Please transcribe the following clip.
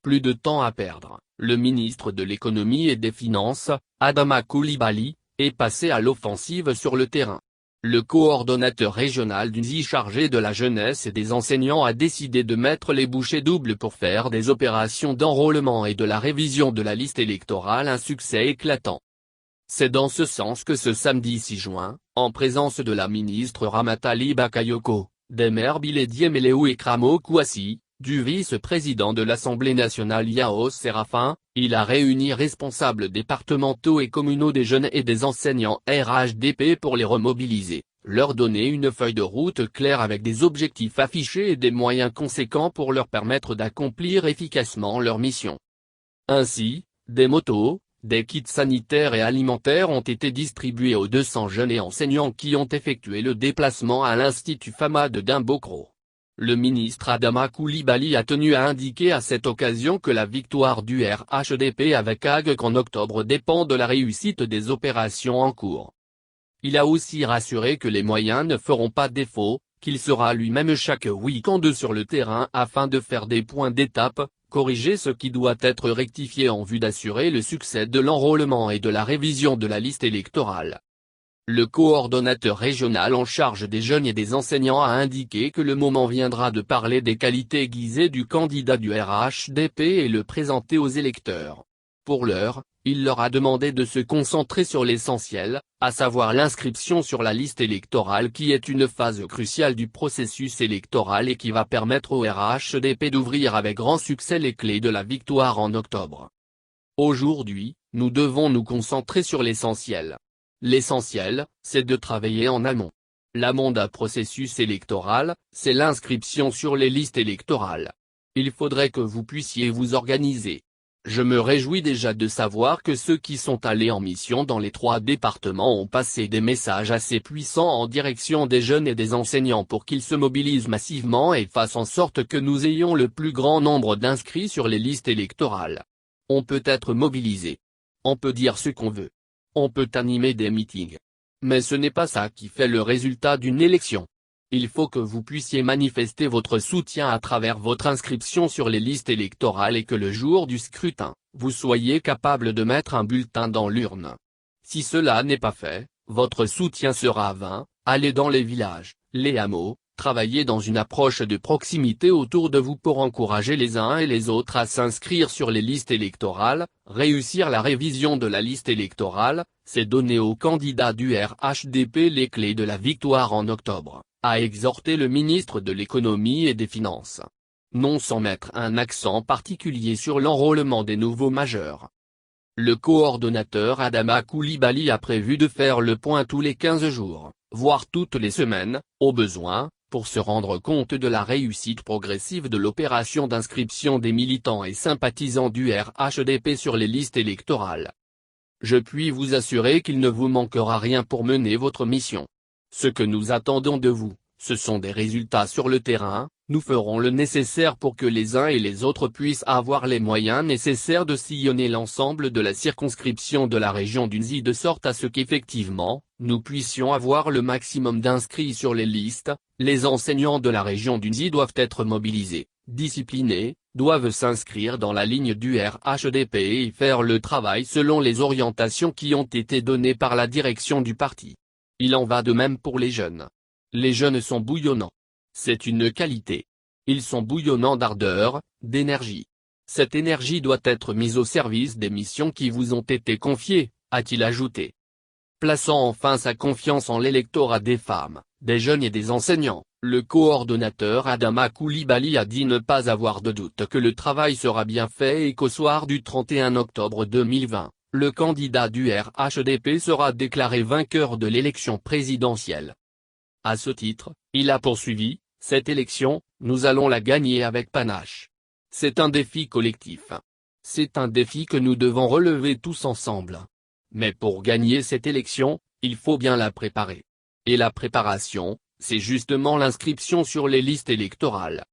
Plus de temps à perdre, le ministre de l'économie et des finances, Adama Coulibaly, est passé à l'offensive sur le terrain. Le coordonnateur régional d'UNZI chargé de la jeunesse et des enseignants a décidé de mettre les bouchées doubles pour faire des opérations d'enrôlement et de la révision de la liste électorale un succès éclatant. C'est dans ce sens que ce samedi 6 juin, en présence de la ministre Ramatali Bakayoko, des maires Bilédie Emeleu et Kramo Kouassi, du vice-président de l'Assemblée nationale Yao Séraphin, il a réuni responsables départementaux et communaux des jeunes et des enseignants RHDP pour les remobiliser, leur donner une feuille de route claire avec des objectifs affichés et des moyens conséquents pour leur permettre d'accomplir efficacement leur mission. Ainsi, des motos, des kits sanitaires et alimentaires ont été distribués aux 200 jeunes et enseignants qui ont effectué le déplacement à l'Institut Fama de Dimbokro. Le ministre Adama Coulibaly a tenu à indiquer à cette occasion que la victoire du RHDP avec Agec en octobre dépend de la réussite des opérations en cours. Il a aussi rassuré que les moyens ne feront pas défaut, qu'il sera lui-même chaque week-end sur le terrain afin de faire des points d'étape, corriger ce qui doit être rectifié en vue d'assurer le succès de l'enrôlement et de la révision de la liste électorale. Le coordonnateur régional en charge des jeunes et des enseignants a indiqué que le moment viendra de parler des qualités aiguisées du candidat du RHDP et le présenter aux électeurs. Pour l'heure, il leur a demandé de se concentrer sur l'essentiel, à savoir l'inscription sur la liste électorale qui est une phase cruciale du processus électoral et qui va permettre au RHDP d'ouvrir avec grand succès les clés de la victoire en octobre. Aujourd'hui, nous devons nous concentrer sur l'essentiel. L'essentiel, c'est de travailler en amont. L'amont d'un processus électoral, c'est l'inscription sur les listes électorales. Il faudrait que vous puissiez vous organiser. Je me réjouis déjà de savoir que ceux qui sont allés en mission dans les 3 départements ont passé des messages assez puissants en direction des jeunes et des enseignants pour qu'ils se mobilisent massivement et fassent en sorte que nous ayons le plus grand nombre d'inscrits sur les listes électorales. On peut être mobilisé. On peut dire ce qu'on veut. On peut animer des meetings. Mais ce n'est pas ça qui fait le résultat d'une élection. Il faut que vous puissiez manifester votre soutien à travers votre inscription sur les listes électorales et que le jour du scrutin, vous soyez capable de mettre un bulletin dans l'urne. Si cela n'est pas fait, votre soutien sera vain. Allez dans les villages, les hameaux, travaillez dans une approche de proximité autour de vous pour encourager les uns et les autres à s'inscrire sur les listes électorales. Réussir la révision de la liste électorale, c'est donner aux candidats du RHDP les clés de la victoire en octobre, a exhorté le ministre de l'économie et des finances. Non sans mettre un accent particulier sur l'enrôlement des nouveaux majeurs. Le coordonnateur Adama Coulibaly a prévu de faire le point tous les 15 jours, voire toutes les semaines, au besoin, pour se rendre compte de la réussite progressive de l'opération d'inscription des militants et sympathisants du RHDP sur les listes électorales. Je puis vous assurer qu'il ne vous manquera rien pour mener votre mission. Ce que nous attendons de vous, ce sont des résultats sur le terrain. Nous ferons le nécessaire pour que les uns et les autres puissent avoir les moyens nécessaires de sillonner l'ensemble de la circonscription de la région d'UNZI de sorte à ce qu'effectivement, nous puissions avoir le maximum d'inscrits sur les listes. Les enseignants de la région d'UNZI doivent être mobilisés, disciplinés, doivent s'inscrire dans la ligne du RHDP et faire le travail selon les orientations qui ont été données par la direction du parti. Il en va de même pour les jeunes. Les jeunes sont bouillonnants. C'est une qualité. Ils sont bouillonnants d'ardeur, d'énergie. Cette énergie doit être mise au service des missions qui vous ont été confiées, a-t-il ajouté. Plaçant enfin sa confiance en l'électorat des femmes, des jeunes et des enseignants, le coordonnateur Adama Coulibaly a dit ne pas avoir de doute que le travail sera bien fait et qu'au soir du 31 octobre 2020, le candidat du RHDP sera déclaré vainqueur de l'élection présidentielle. À ce titre, il a poursuivi, cette élection, nous allons la gagner avec panache. C'est un défi collectif. C'est un défi que nous devons relever tous ensemble. Mais pour gagner cette élection, il faut bien la préparer. Et la préparation, c'est justement l'inscription sur les listes électorales.